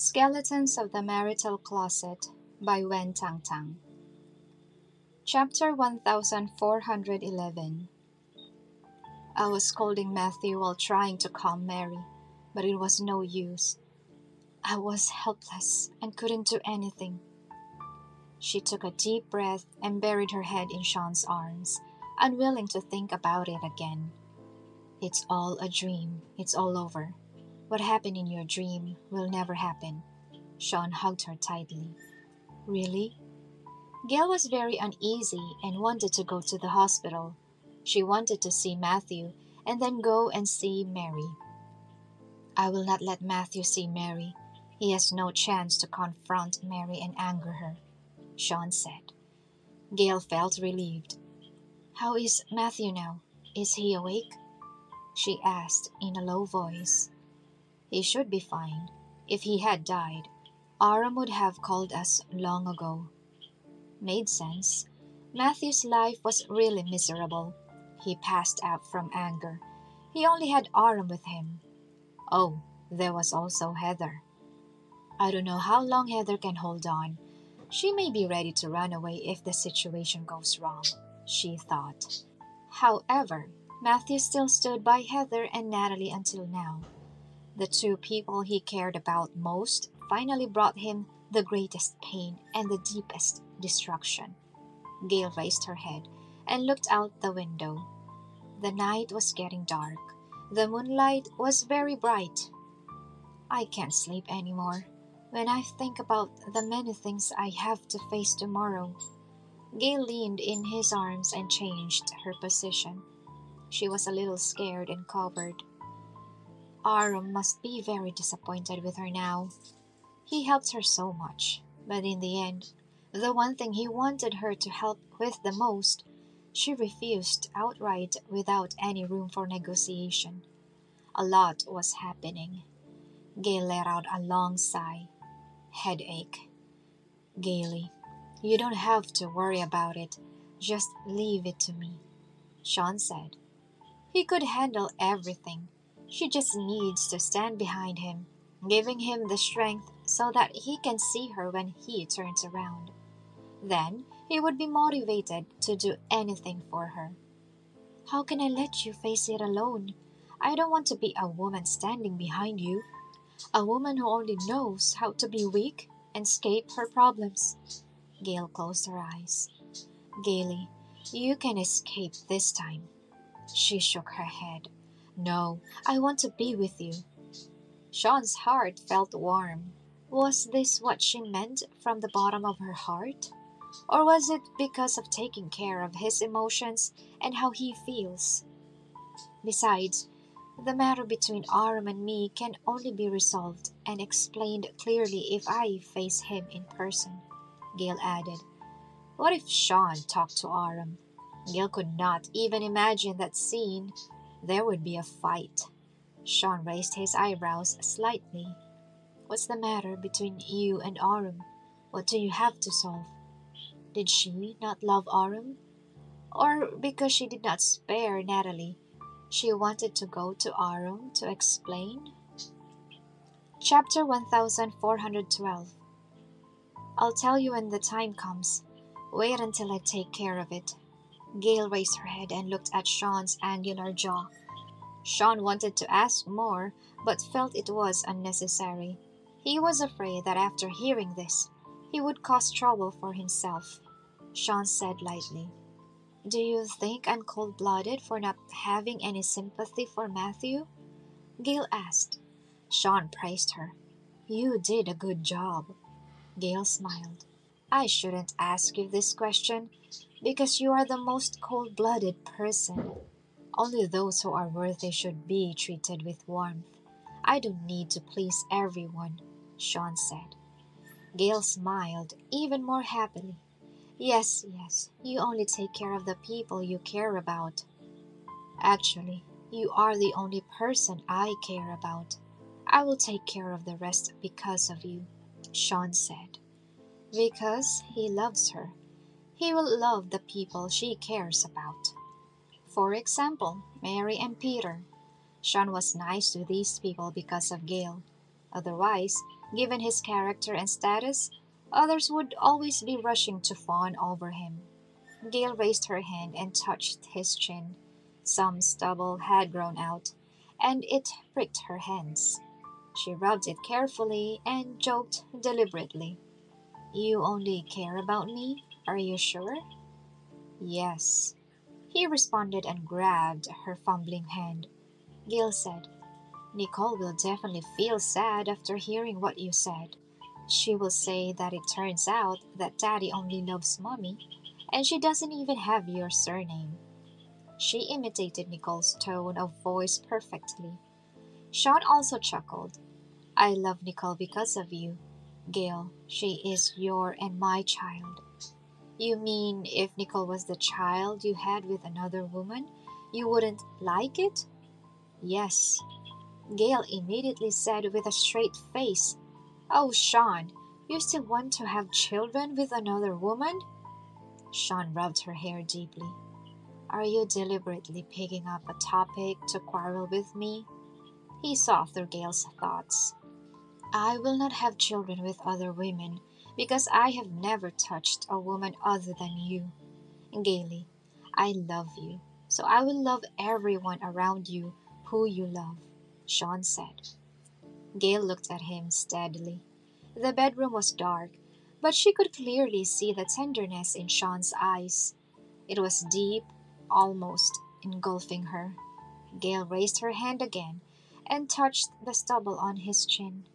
Skeletons of the Marital Closet by Tang. Chapter 1411. I was scolding Matthew while trying to calm Mary, but it was no use. I was helpless and couldn't do anything. She took a deep breath and buried her head in Shawn's arms, unwilling to think about it again. It's all a dream. It's all over. What happened in your dream will never happen. Shawn hugged her tightly. Really? Gale was very uneasy and wanted to go to the hospital. She wanted to see Matthew and then go and see Mary. I will not let Matthew see Mary. He has no chance to confront Mary and anger her, Shawn said. Gale felt relieved. How is Matthew now? Is he awake? She asked in a low voice. He should be fine. If he had died, Aram would have called us long ago. Made sense. Matthew's life was really miserable. He passed out from anger. He only had Aram with him. Oh, there was also Heather. I don't know how long Heather can hold on. She may be ready to run away if the situation goes wrong, she thought. However, Matthew still stood by Heather and Natalie until now. The two people he cared about most finally brought him the greatest pain and the deepest destruction. Gale raised her head and looked out the window. The night was getting dark. The moonlight was very bright. I can't sleep anymore when I think about the many things I have to face tomorrow. Gale leaned in his arms and changed her position. She was a little scared and covered. Aram must be very disappointed with her now. He helped her so much, but in the end, the one thing he wanted her to help with the most, she refused outright without any room for negotiation. A lot was happening. Gale let out a long sigh. Headache. Gaily, you don't have to worry about it. Just leave it to me, Shawn said. He could handle everything. She just needs to stand behind him, giving him the strength so that he can see her when he turns around. Then he would be motivated to do anything for her. How can I let you face it alone? I don't want to be a woman standing behind you. A woman who only knows how to be weak and escape her problems. Gale closed her eyes. Gaily, you can escape this time. She shook her head. No, I want to be with you. Shawn's heart felt warm. Was this what she meant from the bottom of her heart? Or was it because of taking care of his emotions and how he feels? Besides, the matter between Aram and me can only be resolved and explained clearly if I face him in person, Gale added. What if Shawn talked to Aram? Gale could not even imagine that scene. There would be a fight. Shawn raised his eyebrows slightly. What's the matter between you and Aram? What do you have to solve? Did she not love Aram? Or because she did not spare Natalie, she wanted to go to Aram to explain? Chapter 1412. I'll tell you when the time comes. Wait until I take care of it. Gale raised her head and looked at Shawn's angular jaw. Shawn wanted to ask more, but felt it was unnecessary. He was afraid that after hearing this, he would cause trouble for himself. Shawn said lightly, Do you think I'm cold-blooded for not having any sympathy for Matthew? Gale asked. Shawn praised her. You did a good job. Gale smiled. I shouldn't ask you this question, because you are the most cold-blooded person. Only those who are worthy should be treated with warmth. I don't need to please everyone, Shawn said. Gale smiled even more happily. Yes, you only take care of the people you care about. Actually, you are the only person I care about. I will take care of the rest because of you, Shawn said. Because he loves her. He will love the people she cares about. For example, Mary and Peter. Shawn was nice to these people because of Gale. Otherwise, Given his character and status, others would always be rushing to fawn over him. Gale raised her hand and touched his chin. Some stubble had grown out, and it pricked her hands. She rubbed it carefully and joked deliberately. You only care about me? Are you sure? Yes. He responded and grabbed her fumbling hand. Gale said, Nicole will definitely feel sad after hearing what you said. She will say that it turns out that Daddy only loves Mommy, and she doesn't even have your surname. She imitated Nicole's tone of voice perfectly. Shawn also chuckled. I love Nicole because of you, Gale. She is your and my child. You mean if Nicole was the child you had with another woman, you wouldn't like it? Yes, Gale immediately said with a straight face. Oh, Shawn, you still want to have children with another woman? Shawn rubbed her hair deeply. Are you deliberately picking up a topic to quarrel with me? He saw through Gale's thoughts. I will not have children with other women because I have never touched a woman other than you. Gaily, I love you, so I will love everyone around you who you love, Shawn said. Gale looked at him steadily. The bedroom was dark, but she could clearly see the tenderness in Shawn's eyes. It was deep, almost engulfing her. Gale raised her hand again and touched the stubble on his chin.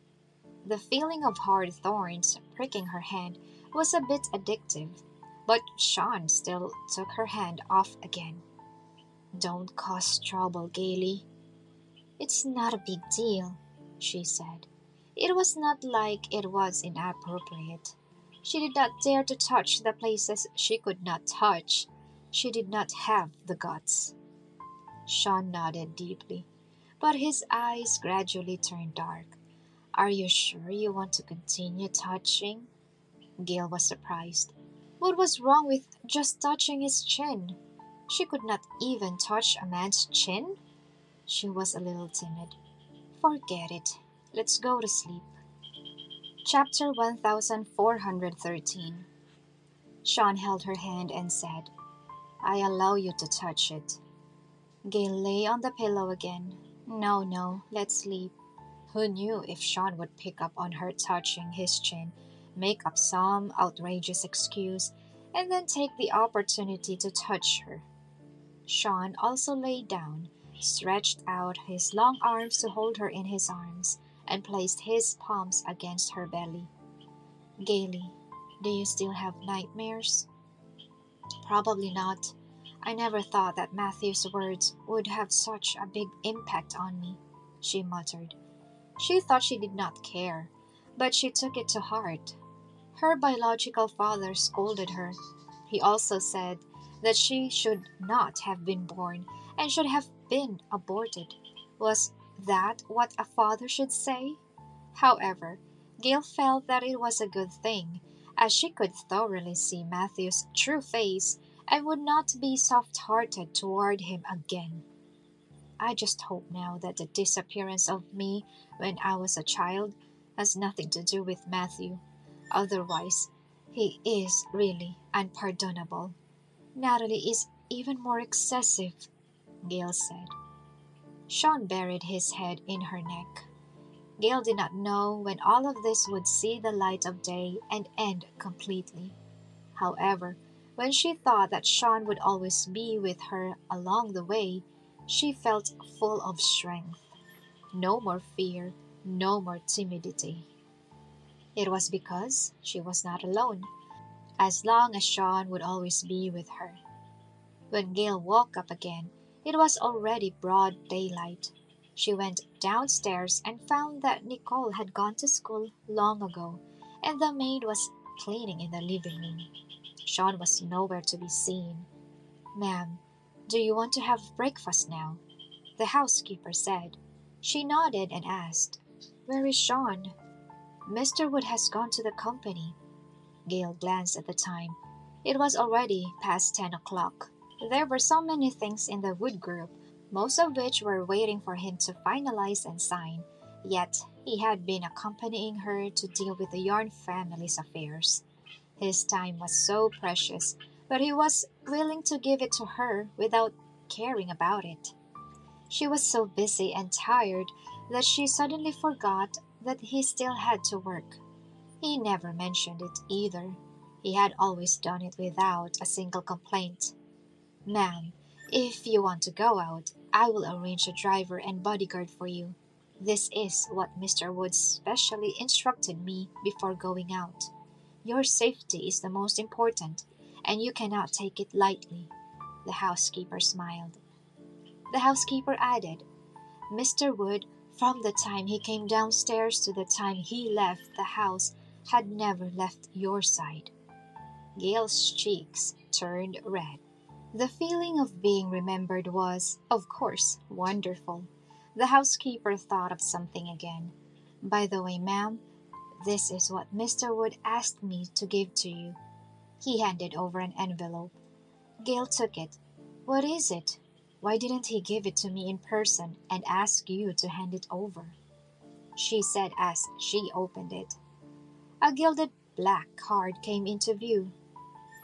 The feeling of hard thorns pricking her hand was a bit addictive, but Shawn still took her hand off again. Don't cause trouble, Gaily. It's not a big deal, she said. It was not like it was inappropriate. She did not dare to touch the places she could not touch. She did not have the guts. Shawn nodded deeply, but his eyes gradually turned dark. Are you sure you want to continue touching? Gale was surprised. What was wrong with just touching his chin? She could not even touch a man's chin? She was a little timid. Forget it. Let's go to sleep. Chapter 1413. Shawn held her hand and said, I allow you to touch it. Gale lay on the pillow again. No, let's sleep. Who knew if Shawn would pick up on her touching his chin, make up some outrageous excuse, and then take the opportunity to touch her. Shawn also lay down, stretched out his long arms to hold her in his arms, and placed his palms against her belly. Gaily, do you still have nightmares? Probably not. I never thought that Matthew's words would have such a big impact on me, she muttered. She thought she did not care, but she took it to heart. Her biological father scolded her. He also said that she should not have been born and should have been aborted. Was that what a father should say? However, Gale felt that it was a good thing, as she could thoroughly see Matthew's true face and would not be soft-hearted toward him again. I just hope now that the disappearance of me when I was a child has nothing to do with Matthew. Otherwise, he is really unpardonable. Natalie is even more excessive, Gale said. Shawn buried his head in her neck. Gale did not know when all of this would see the light of day and end completely. However, when she thought that Shawn would always be with her along the way, she felt full of strength. No more fear, no more timidity. It was because she was not alone, as long as Shawn would always be with her. When Gale woke up again, it was already broad daylight. She went downstairs and found that Nicole had gone to school long ago, and the maid was cleaning in the living room. Shawn was nowhere to be seen. Ma'am, do you want to have breakfast now? The housekeeper said. She nodded and asked, Where is Shawn? Mr. Wood has gone to the company. Gale glanced at the time. It was already past 10 o'clock. There were so many things in the Wood group, most of which were waiting for him to finalize and sign, yet He had been accompanying her to deal with the Yarn family's affairs. His time was so precious, but he was willing to give it to her without caring about it. She was so busy and tired that she suddenly forgot that he still had to work. He never mentioned it either. He had always done it without a single complaint. Ma'am, if you want to go out, I will arrange a driver and bodyguard for you. This is what Mr. Wood specially instructed me before going out. Your safety is the most important, and you cannot take it lightly. The housekeeper smiled. The housekeeper added, Mr. Wood, from the time he came downstairs to the time he left the house, had never left your side. Gale's cheeks turned red. The feeling of being remembered was, of course, wonderful. The housekeeper thought of something again. By the way, ma'am, this is what Mr. Wood asked me to give to you. He handed over an envelope. Gale took it. What is it? Why didn't he give it to me in person and ask you to hand it over? She said as she opened it. A gilded black card came into view.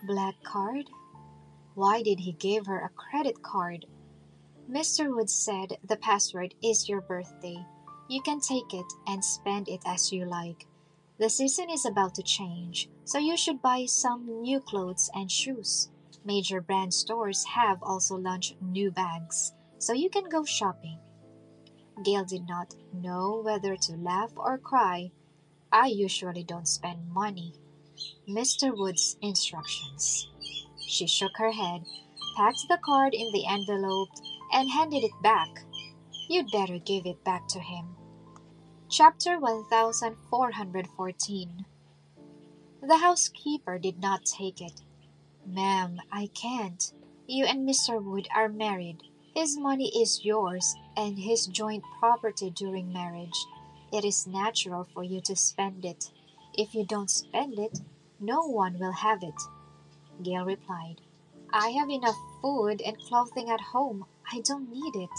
Black card? Why did he give her a credit card? Mr. Wood said the password is your birthday. You can take it and spend it as you like. The season is about to change, so you should buy some new clothes and shoes. Major brand stores have also launched new bags, so you can go shopping. Gale did not know whether to laugh or cry. I usually don't spend money. Mr. Wood's instructions. She shook her head, packed the card in the envelope, and handed it back. You'd better give it back to him. Chapter 1414. The housekeeper did not take it. Ma'am, I can't. You and Mr. Wood are married. His money is yours and his joint property during marriage. It is natural for you to spend it. If you don't spend it, no one will have it. Gale replied, I have enough food and clothing at home. I don't need it.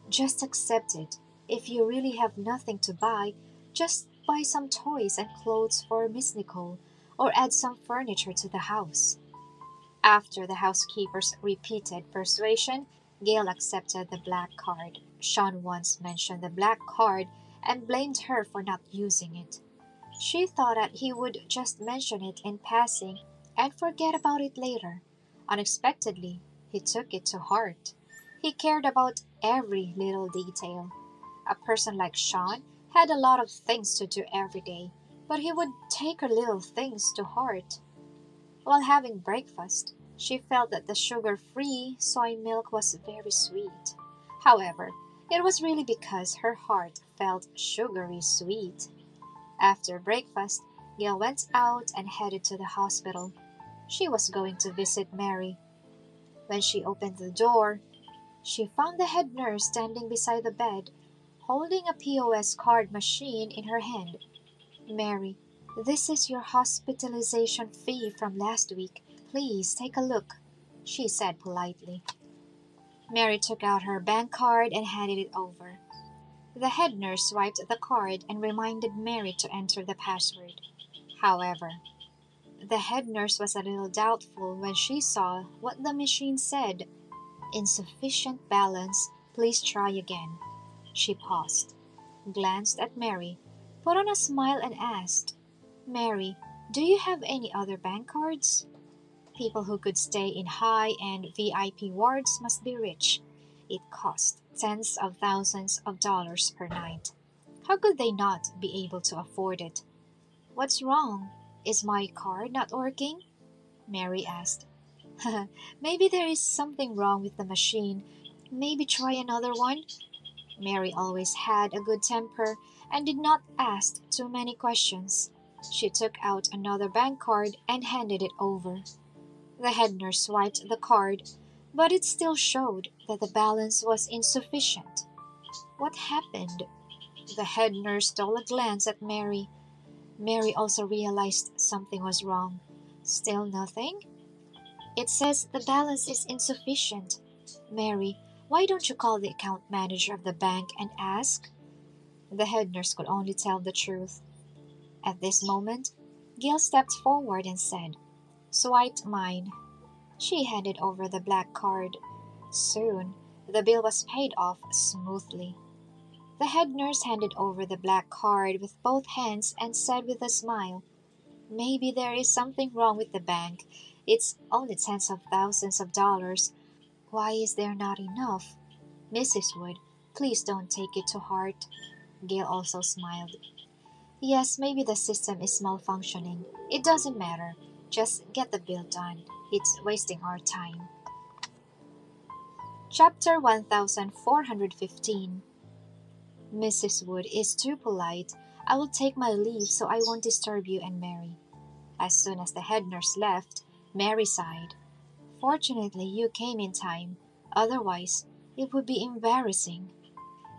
Just accept it. If you really have nothing to buy, just buy some toys and clothes for Miss Nicole, or add some furniture to the house. After the housekeeper's repeated persuasion, Gale accepted the black card. Shawn once mentioned the black card and blamed her for not using it. She thought that he would just mention it in passing and forget about it later. Unexpectedly, he took it to heart. He cared about every little detail. A person like Shawn had a lot of things to do every day, but he would take her little things to heart. While having breakfast, she felt that the sugar-free soy milk was very sweet. However, it was really because her heart felt sugary sweet. After breakfast, Gale went out and headed to the hospital. She was going to visit Mary. When she opened the door, she found the head nurse standing beside the bed, holding a POS card machine in her hand. Mary, this is your hospitalization fee from last week. Please take a look, she said politely. Mary took out her bank card and handed it over. The head nurse swiped the card and reminded Mary to enter the password. However, the head nurse was a little doubtful when she saw what the machine said. Insufficient balance. Please try again. She paused, glanced at Mary, put on a smile and asked, Mary, do you have any other bank cards? People who could stay in high-end VIP wards must be rich. It cost tens of thousands of dollars per night. How could they not be able to afford it? What's wrong? Is my card not working? Mary asked. Maybe there is something wrong with the machine. Maybe try another one? Mary always had a good temper and did not ask too many questions. She took out another bank card and handed it over. The head nurse swiped the card, but it still showed that the balance was insufficient. What happened? The head nurse stole a glance at Mary. Mary also realized something was wrong. Still nothing? It says the balance is insufficient. Mary, why don't you call the account manager of the bank and ask? The head nurse could only tell the truth. At this moment, Gale stepped forward and said, "Swiped mine." She handed over the black card. Soon, the bill was paid off smoothly. The head nurse handed over the black card with both hands and said with a smile, "Maybe there is something wrong with the bank. It's only tens of thousands of dollars. Why is there not enough? Mrs. Wood, please don't take it to heart." Gale also smiled. "Yes, maybe the system is malfunctioning. It doesn't matter. Just get the bill done. It's wasting our time." Chapter 1415. "Mrs. Wood is too polite. I will take my leave so I won't disturb you and Mary." As soon as the head nurse left, Mary sighed. "Fortunately, you came in time. Otherwise, it would be embarrassing."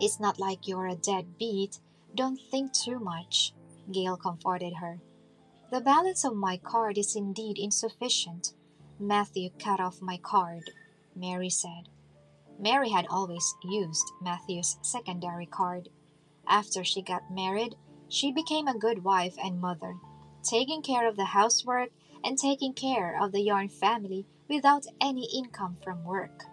"It's not like you're a deadbeat. Don't think too much," Gale comforted her. "The balance of my card is indeed insufficient. Matthew cut off my card," Mary said. Mary had always used Matthew's secondary card. After she got married, she became a good wife and mother, taking care of the housework and taking care of the Yarn family without any income from work.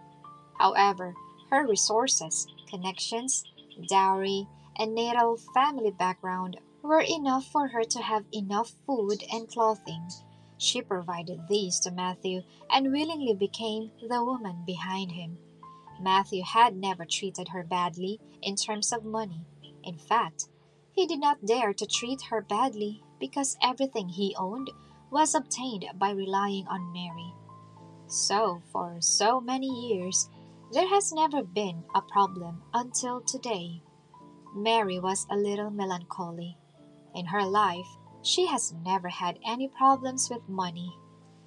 However, her resources, connections, dowry, and natal family background were enough for her to have enough food and clothing. She provided these to Matthew and willingly became the woman behind him. Matthew had never treated her badly in terms of money. In fact, he did not dare to treat her badly because everything he owned was obtained by relying on Mary. So, for so many years, there has never been a problem until today. Mary was a little melancholy. In her life, she has never had any problems with money.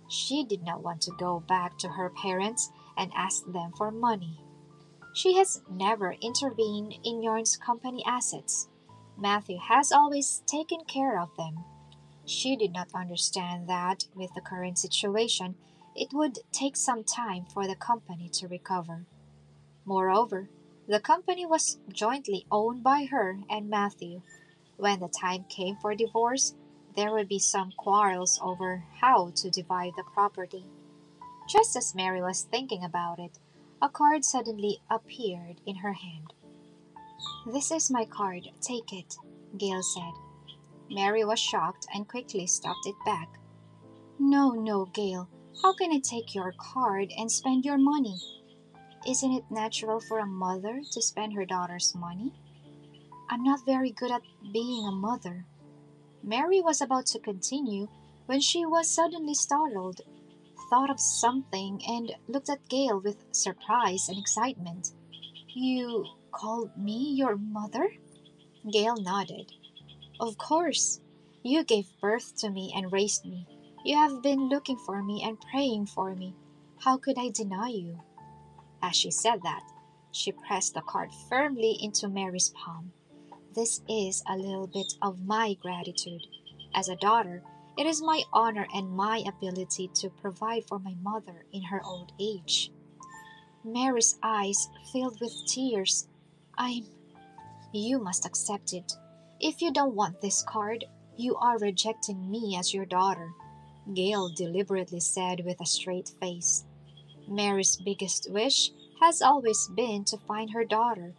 She did not want to go back to her parents and ask them for money. She has never intervened in Yarn's company assets. Matthew has always taken care of them. She did not understand that, with the current situation, it would take some time for the company to recover. Moreover, the company was jointly owned by her and Matthew. When the time came for divorce, there would be some quarrels over how to divide the property. Just as Mary was thinking about it, a card suddenly appeared in her hand. "This is my card, take it," Gale said. Mary was shocked and quickly stuffed it back. "No, no, Gale. How can I take your card and spend your money? Isn't it natural for a mother to spend her daughter's money?" "I'm not very good at being a mother." Mary was about to continue when she was suddenly startled, thought of something, and looked at Gale with surprise and excitement. "You called me your mother?" Gale nodded. "Of course. You gave birth to me and raised me. You have been looking for me and praying for me. How could I deny you?" As she said that, she pressed the card firmly into Mary's palm. "This is a little bit of my gratitude. As a daughter, it is my honor and my ability to provide for my mother in her old age." Mary's eyes filled with tears. "I'm—" "You must accept it. If you don't want this card, you are rejecting me as your daughter," Gale deliberately said with a straight face. Mary's biggest wish has always been to find her daughter.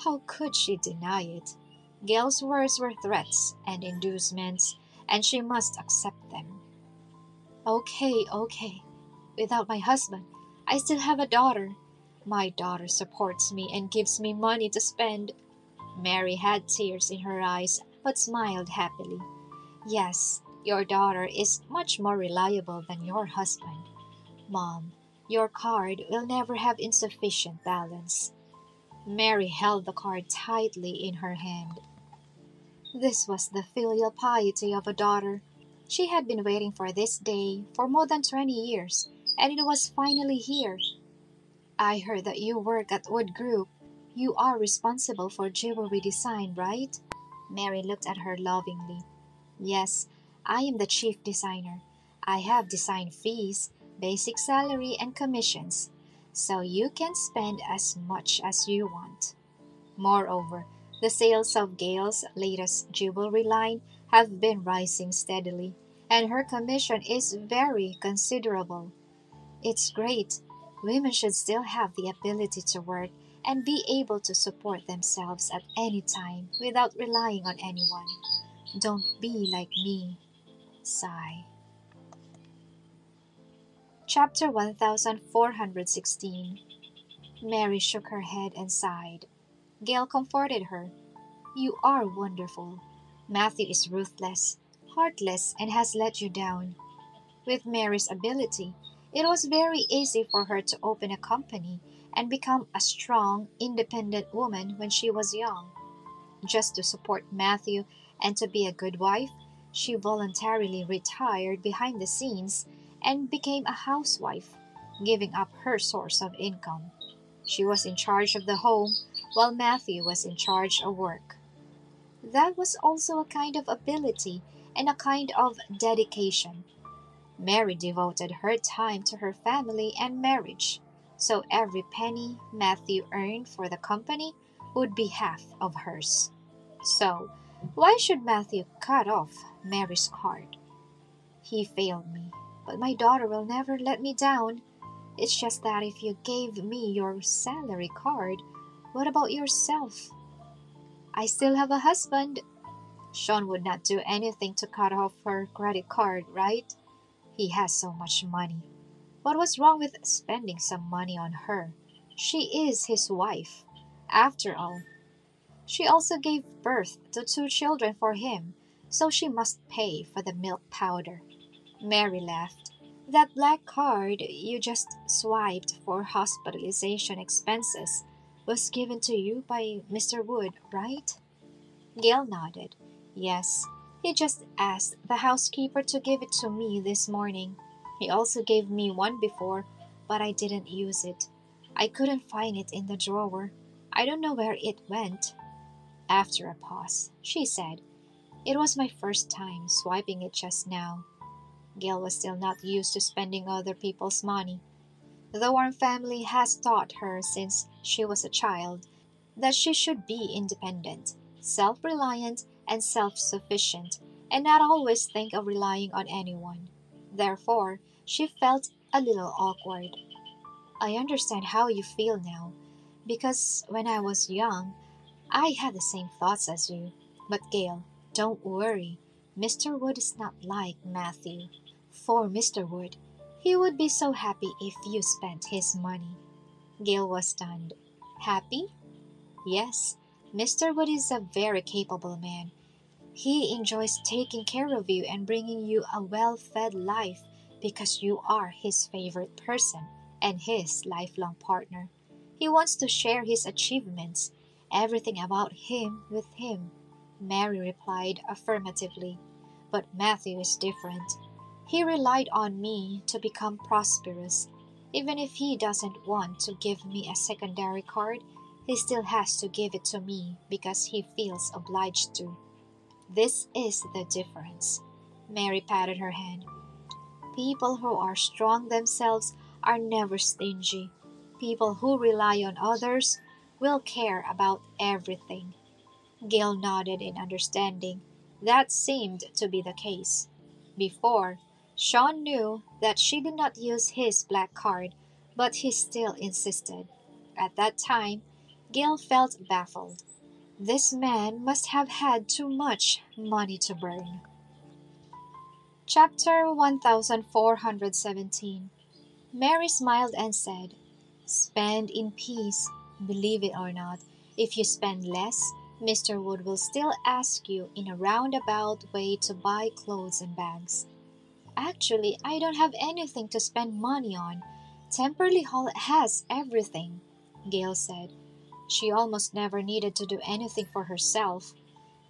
How could she deny it? Gale's words were threats and inducements, and she must accept them. "Okay, okay. Without my husband, I still have a daughter. My daughter supports me and gives me money to spend." Mary had tears in her eyes, but smiled happily. "Yes, your daughter is much more reliable than your husband. Mom, your card will never have insufficient balance." Mary held the card tightly in her hand. This was the filial piety of a daughter. She had been waiting for this day for more than 20 years, and it was finally here. "I heard that you work at Wood Group. You are responsible for jewelry design, right?" Mary looked at her lovingly. "Yes, I am the chief designer. I have design fees, basic salary, and commissions, so you can spend as much as you want. Moreover, The sales of Gale's latest jewelry line have been rising steadily, and her commission is very considerable. It's great. Women should still have the ability to work and be able to support themselves at any time without relying on anyone. Don't be like me. Sigh. Chapter 1416. Mary shook her head and sighed. Gale comforted her. You are wonderful. Matthew is ruthless, heartless, and has let you down. With Mary's ability, it was very easy for her to open a company and become a strong, independent woman when she was young. Just to support Matthew and to be a good wife, she voluntarily retired behind the scenes and became a housewife, giving up her source of income. She was in charge of the home while Matthew was in charge of work. That was also a kind of ability and a kind of dedication. Mary devoted her time to her family and marriage, so every penny Matthew earned for the company would be half of hers. So, why should Matthew cut off Mary's card? He failed me, but my daughter will never let me down. It's just that if you gave me your salary card, what about yourself? I still have a husband. Shawn would not do anything to cut off her credit card, right? He has so much money. What was wrong with spending some money on her? She is his wife. After all, she also gave birth to two children for him, so she must pay for the milk powder. Mary laughed. That black card you just swiped for hospitalization expenses was given to you by Mr. Wood, right? Gale nodded. Yes, he just asked the housekeeper to give it to me this morning. He also gave me one before, but I didn't use it. I couldn't find it in the drawer. I don't know where it went. After a pause, she said, It was my first time swiping it just now. Gale was still not used to spending other people's money. The Warm family has taught her since she was a child that she should be independent, self-reliant, and self-sufficient, and not always think of relying on anyone. Therefore, she felt a little awkward. I understand how you feel now, because when I was young, I had the same thoughts as you. But Gale, don't worry. Mr. Wood is not like Matthew. For Mr. Wood, he would be so happy if you spent his money. Gale was stunned. Happy? Yes, Mr. Wood is a very capable man. He enjoys taking care of you and bringing you a well-fed life because you are his favorite person and his lifelong partner. He wants to share his achievements, everything about him with him. Mary replied affirmatively. But Matthew is different. He relied on me to become prosperous. Even if he doesn't want to give me a secondary card, he still has to give it to me because he feels obliged to. This is the difference. Mary patted her hand. People who are strong themselves are never stingy. People who rely on others will care about everything. Gale nodded in understanding. That seemed to be the case. Before, Shawn knew that she did not use his black card, but he still insisted. At that time, Gale felt baffled. This man must have had too much money to burn. Chapter 1417. Mary smiled and said, Spend in peace. Believe it or not, if you spend less, Mr. Wood will still ask you in a roundabout way to buy clothes and bags. Actually, I don't have anything to spend money on. Temperley Hall has everything, Gale said. She almost never needed to do anything for herself.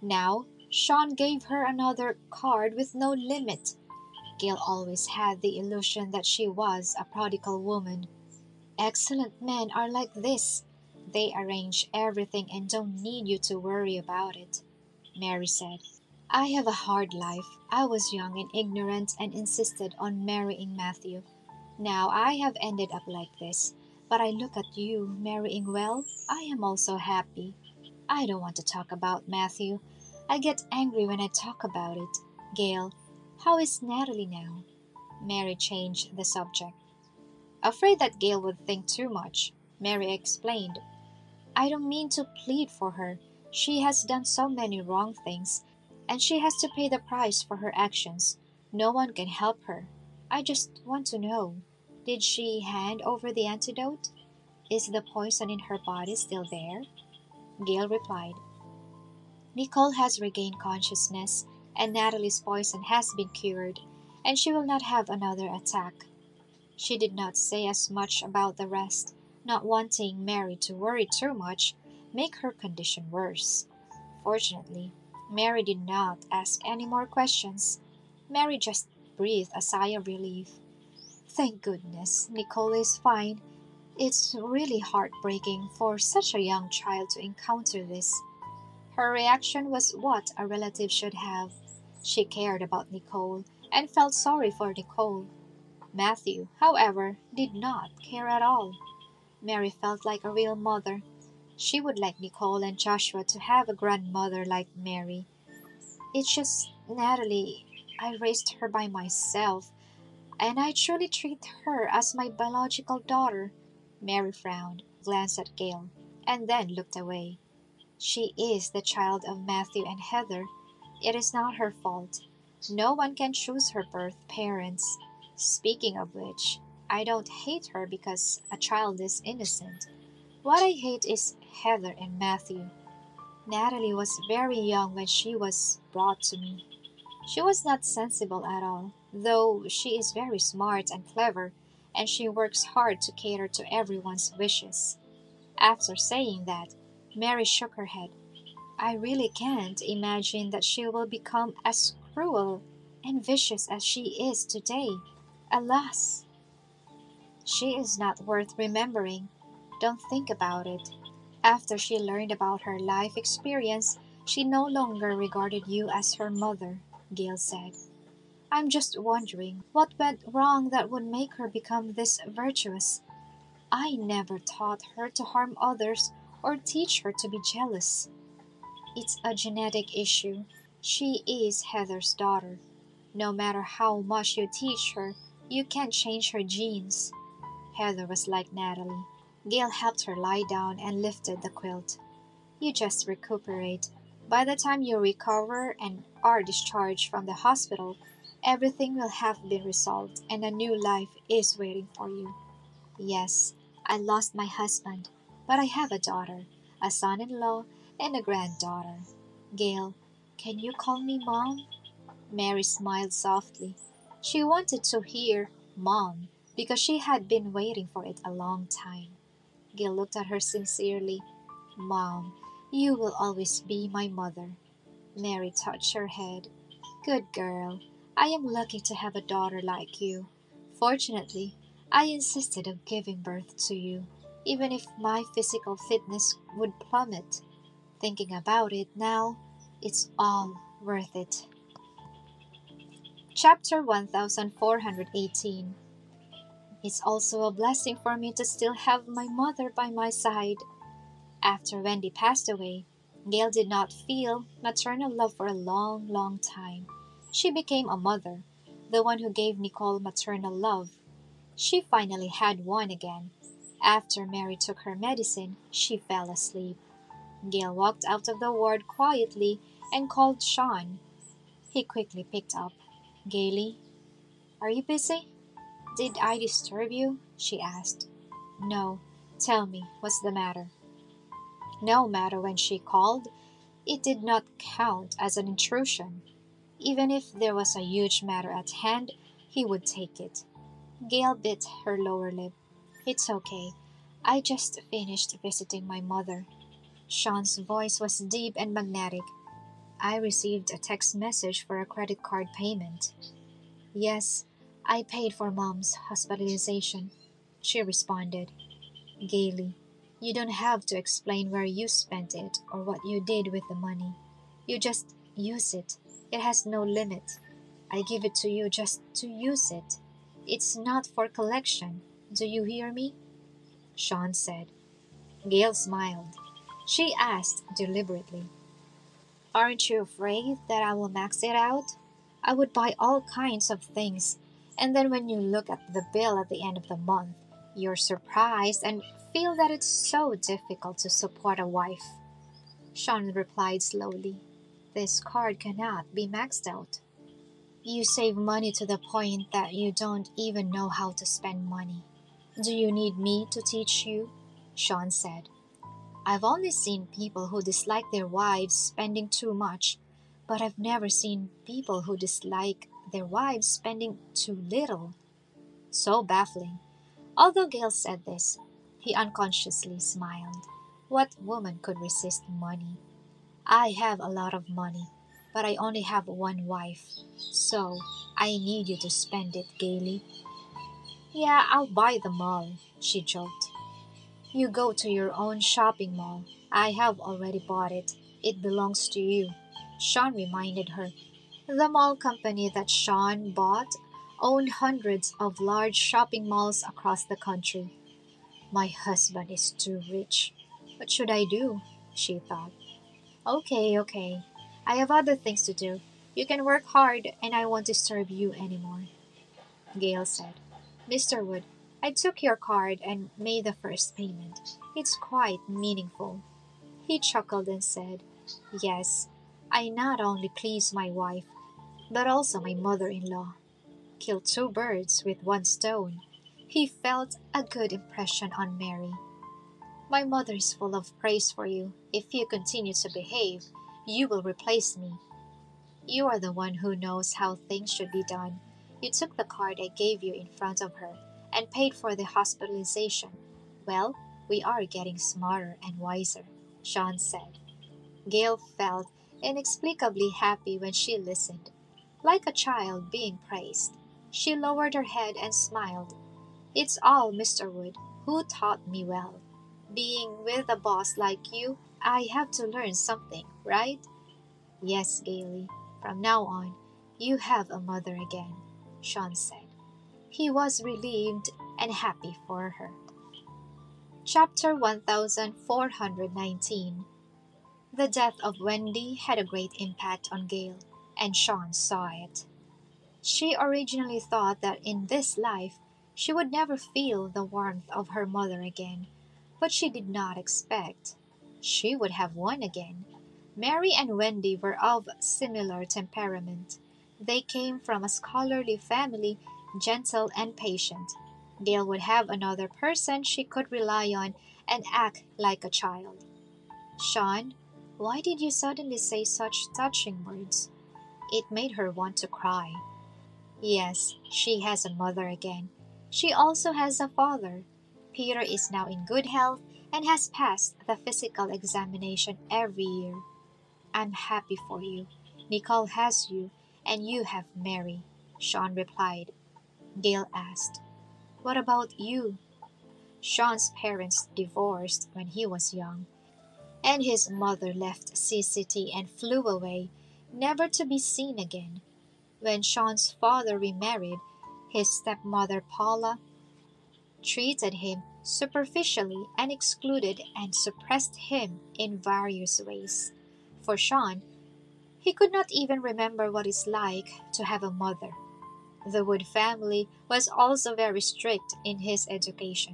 Now, Shawn gave her another card with no limit. Gale always had the illusion that she was a prodigal woman. Excellent men are like this. They arrange everything and don't need you to worry about it, Mary said. I have a hard life. I was young and ignorant and insisted on marrying Matthew. Now I have ended up like this. But I look at you marrying well. I am also happy. I don't want to talk about Matthew. I get angry when I talk about it. Gale, how is Natalie now? Mary changed the subject. Afraid that Gale would think too much, Mary explained. I don't mean to plead for her. She has done so many wrong things, and she has to pay the price for her actions. No one can help her. I just want to know, did she hand over the antidote? Is the poison in her body still there? Gale replied, Nicole has regained consciousness, and Natalie's poison has been cured, and she will not have another attack. She did not say as much about the rest, not wanting Mary to worry too much, make her condition worse. Fortunately, Mary did not ask any more questions. Mary just breathed a sigh of relief. Thank goodness, Nicole is fine. It's really heartbreaking for such a young child to encounter this. Her reaction was what a relative should have. She cared about Nicole and felt sorry for Nicole. Matthew, however, did not care at all. Mary felt like a real mother. She would like Nicole and Joshua to have a grandmother like Mary. It's just Natalie. I raised her by myself, and I truly treat her as my biological daughter. Mary frowned, glanced at Gale, and then looked away. She is the child of Matthew and Heather. It is not her fault. No one can choose her birth parents. Speaking of which, I don't hate her because a child is innocent. What I hate is Heather and Matthew. Natalie was very young when she was brought to me. She was not sensible at all, though she is very smart and clever, and she works hard to cater to everyone's wishes. After saying that, Mary shook her head. I really can't imagine that she will become as cruel and vicious as she is today. Alas, she is not worth remembering. Don't think about it. After she learned about her life experience, she no longer regarded you as her mother, Gale said. I'm just wondering what went wrong that would make her become this virtuous. I never taught her to harm others or teach her to be jealous. It's a genetic issue. She is Heather's daughter. No matter how much you teach her, you can't change her genes. Heather was like Natalie. Gale helped her lie down and lifted the quilt. You just recuperate. By the time you recover and are discharged from the hospital, everything will have been resolved and a new life is waiting for you. Yes, I lost my husband, but I have a daughter, a son-in-law, and a granddaughter. Gale, can you call me Mom? Mary smiled softly. She wanted to hear Mom because she had been waiting for it a long time. Gale looked at her sincerely. Mom, you will always be my mother. Mary touched her head. Good girl. I am lucky to have a daughter like you. Fortunately, I insisted on giving birth to you, even if my physical fitness would plummet. Thinking about it now, it's all worth it. Chapter 1418. It's also a blessing for me to still have my mother by my side. After Wendy passed away, Gale did not feel maternal love for a long, long time. She became a mother, the one who gave Nicole maternal love. She finally had one again. After Mary took her medicine, she fell asleep. Gale walked out of the ward quietly and called Shawn. He quickly picked up. Gaily, are you busy? Did I disturb you? She asked. No. Tell me, what's the matter? No matter when she called, it did not count as an intrusion. Even if there was a huge matter at hand, he would take it. Gale bit her lower lip. It's okay. I just finished visiting my mother. Shawn's voice was deep and magnetic. I received a text message for a credit card payment. Yes, I paid for Mom's hospitalization, she responded. Gaily, you don't have to explain where you spent it or what you did with the money. You just use it. It has no limit. I give it to you just to use it. It's not for collection. Do you hear me? Shawn said. Gale smiled. She asked deliberately. Aren't you afraid that I will max it out? I would buy all kinds of things, and then when you look at the bill at the end of the month, you're surprised and feel that it's so difficult to support a wife. Shawn replied slowly. This card cannot be maxed out. You save money to the point that you don't even know how to spend money. Do you need me to teach you? Shawn said. I've only seen people who dislike their wives spending too much, but I've never seen people who dislike their wives spending too little. So baffling. Although Gale said this, he unconsciously smiled. What woman could resist money? I have a lot of money, but I only have one wife, so I need you to spend it gaily. Yeah, I'll buy them all, she joked. You go to your own shopping mall. I have already bought it. It belongs to you, Shawn reminded her. The mall company that Shawn bought owned hundreds of large shopping malls across the country. My husband is too rich. What should I do? She thought. Okay. I have other things to do. You can work hard and I won't disturb you anymore, Gale said. Mr. Wood, I took your card and made the first payment. It's quite meaningful. He chuckled and said, Yes, I not only please my wife, but also my mother-in-law. Kill two birds with one stone. He felt a good impression on Mary. My mother is full of praise for you. If you continue to behave, you will replace me. You are the one who knows how things should be done. You took the card I gave you in front of her and paid for the hospitalization. Well, we are getting smarter and wiser, Shawn said. Gale felt inexplicably happy when she listened. Like a child being praised, she lowered her head and smiled. It's all Mr. Wood, who taught me well. Being with a boss like you, I have to learn something, right? Yes, Gaily. From now on, you have a mother again, Shawn said. He was relieved and happy for her. Chapter 1419. The death of Wendy had a great impact on Gale, and Shawn saw it. She originally thought that in this life she would never feel the warmth of her mother again, but she did not expect she would have one again. Mary and Wendy were of similar temperament. They came from a scholarly family, gentle and patient. Gale would have another person she could rely on and act like a child. Shawn, why did you suddenly say such touching words? It made her want to cry. Yes, she has a mother again. She also has a father. Peter is now in good health and has passed the physical examination every year. I'm happy for you. Nicole has you, and you have Mary, Shawn replied. Gale asked, What about you? Shawn's parents divorced when he was young, and his mother left Sea City and flew away, never to be seen again. When Shawn's father remarried, his stepmother Paula treated him superficially and excluded and suppressed him in various ways. For Shawn, he could not even remember what it's like to have a mother. The Wood family was also very strict in his education.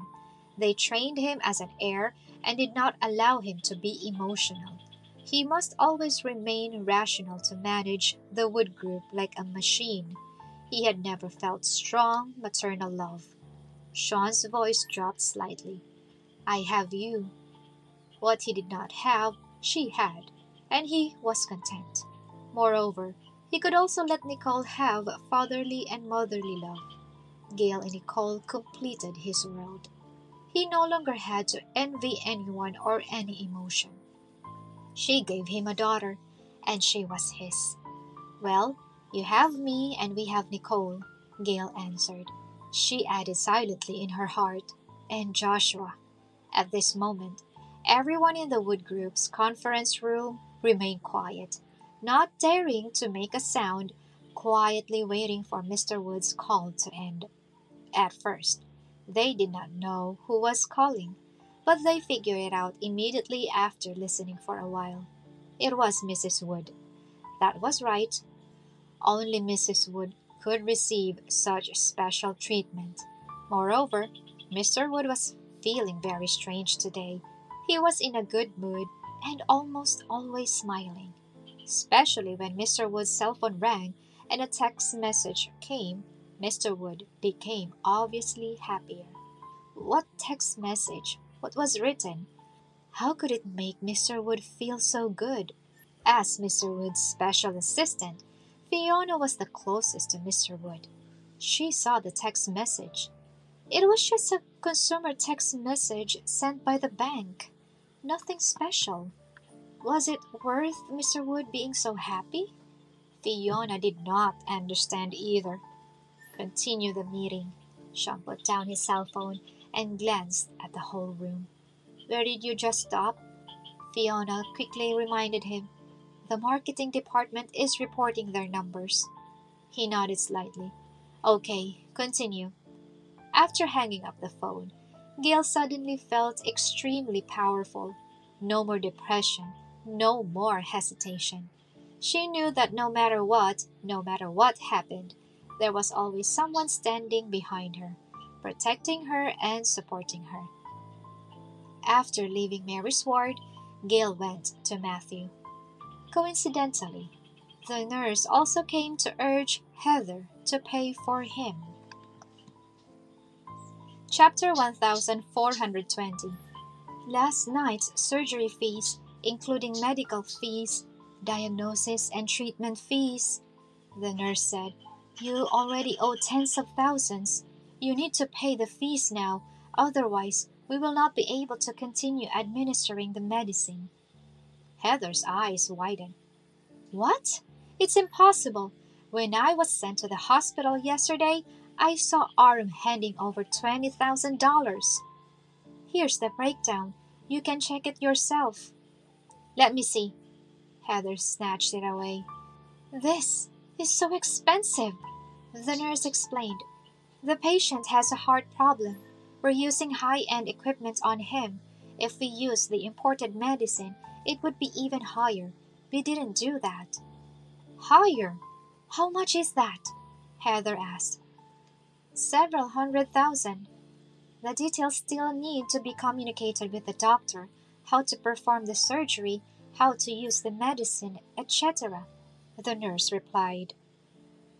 They trained him as an heir and did not allow him to be emotional. He must always remain rational to manage the Wood group like a machine. He had never felt strong maternal love. Shawn's voice dropped slightly. I have you. What he did not have, she had, and he was content. Moreover, he could also let Nicole have fatherly and motherly love. Gale and Nicole completed his world. He no longer had to envy anyone or any emotion. She gave him a daughter, and she was his. Well, you have me and we have Nicole, Gale answered. She added silently in her heart, and Joshua. At this moment, everyone in the Wood Group's conference room remained quiet, not daring to make a sound, quietly waiting for Mr. Wood's call to end. At first, they did not know who was calling, but they figured it out immediately after listening for a while. It was Mrs. Wood. That was right. Only Mrs. Wood could receive such special treatment. Moreover, Mr. Wood was feeling very strange today. He was in a good mood and almost always smiling. Especially when Mr. Wood's cell phone rang and a text message came, Mr. Wood became obviously happier. What text message? What was written? How could it make Mr. Wood feel so good? As Mr. Wood's special assistant, Fiona was the closest to Mr. Wood. She saw the text message. It was just a consumer text message sent by the bank. Nothing special. Was it worth Mr. Wood being so happy? Fiona did not understand either. Continue the meeting. Shawn put down his cell phone and glanced at the whole room. Where did you just stop? Fiona quickly reminded him. The marketing department is reporting their numbers. He nodded slightly. Okay, continue. After hanging up the phone, Gale suddenly felt extremely powerful. No more depression, no more hesitation. She knew that no matter what happened, there was always someone standing behind her, protecting her and supporting her. After leaving Mary's ward, Gale went to Matthew. Coincidentally, the nurse also came to urge Heather to pay for him. Chapter 1420. Last night's surgery fees, including medical fees, diagnosis and treatment fees, the nurse said. You already owe tens of thousands. You need to pay the fees now, otherwise we will not be able to continue administering the medicine. Heather's eyes widened. What? It's impossible. When I was sent to the hospital yesterday, I saw Aram handing over $20,000. Here's the breakdown. You can check it yourself. Let me see. Heather snatched it away. This is so expensive, the nurse explained. The patient has a heart problem. We're using high-end equipment on him. If we use the imported medicine, it would be even higher. We didn't do that. Higher? How much is that? Heather asked. Several $100,000. The details still need to be communicated with the doctor, how to perform the surgery, how to use the medicine, etc., the nurse replied.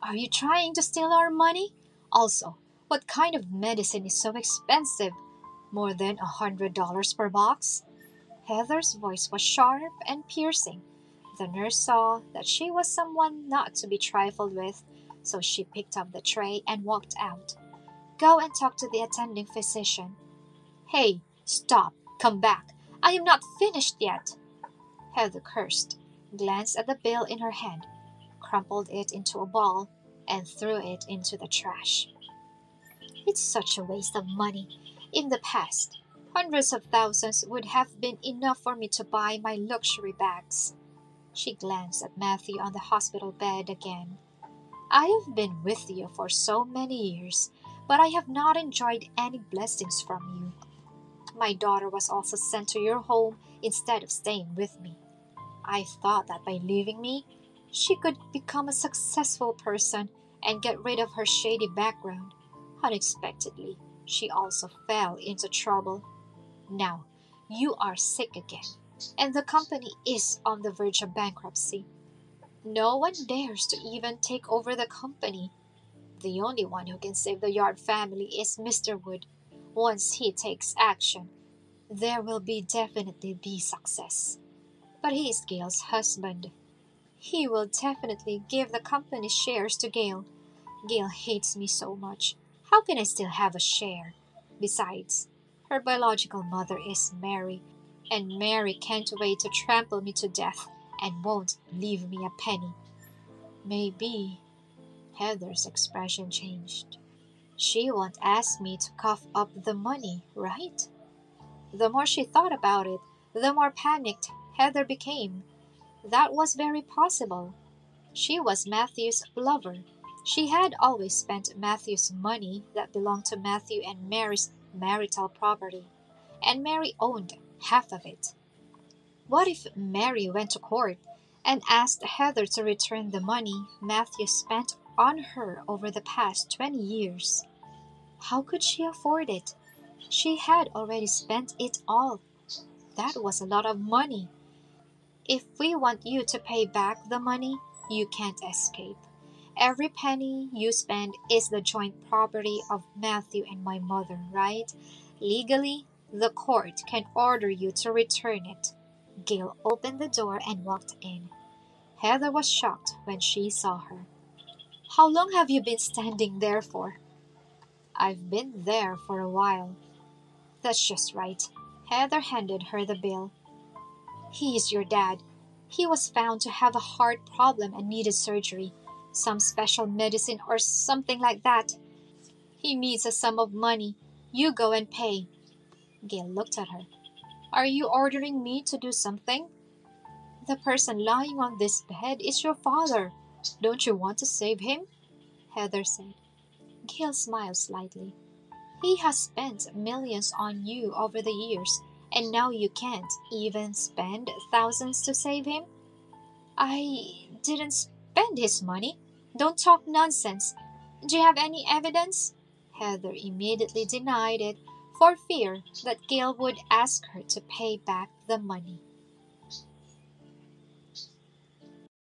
Are you trying to steal our money? Also, what kind of medicine is so expensive? More than $100 per box? Heather's voice was sharp and piercing. The nurse saw that she was someone not to be trifled with, so she picked up the tray and walked out. Go and talk to the attending physician. Hey, stop, come back. I am not finished yet. Heather cursed, glanced at the bill in her hand, crumpled it into a ball, and threw it into the trash. It's such a waste of money. In the past, hundreds of thousands would have been enough for me to buy my luxury bags. She glanced at Matthew on the hospital bed again. I have been with you for so many years, but I have not enjoyed any blessings from you. My daughter was also sent to your home instead of staying with me. I thought that by leaving me, she could become a successful person and get rid of her shady background. Unexpectedly, she also fell into trouble. Now, you are sick again, and the company is on the verge of bankruptcy. No one dares to even take over the company. The only one who can save the Yard family is Mr. Wood. Once he takes action, there will definitely be success. But he is Gale's husband. He will definitely give the company's shares to Gale. Gale hates me so much. How can I still have a share? Besides, her biological mother is Mary, and Mary can't wait to trample me to death and won't leave me a penny. Maybe. Heather's expression changed. She won't ask me to cough up the money, right? The more she thought about it, the more panicked Heather became. That was very possible. She was Matthew's lover. She had always spent Matthew's money that belonged to Matthew and Mary's marital property. and Mary owned half of it. What if Mary went to court and asked Heather to return the money Matthew spent on her over the past 20 years? How could she afford it? She had already spent it all. That was a lot of money. If we want you to pay back the money, you can't escape. Every penny you spend is the joint property of Matthew and my mother, right? Legally, the court can order you to return it. Gale opened the door and walked in. Heather was shocked when she saw her. How long have you been standing there for? I've been there for a while. That's just right. Heather handed her the bill. He's your dad. He was found to have a heart problem and needed surgery. Some special medicine or something like that. He needs a sum of money. You go and pay. Gale looked at her. Are you ordering me to do something? The person lying on this bed is your father. Don't you want to save him? Heather said. Gale smiled slightly. He has spent millions on you over the years, and now you can't even spend thousands to save him? I didn't spend his money. Don't talk nonsense. Do you have any evidence? Heather immediately denied it for fear that Gale would ask her to pay back the money.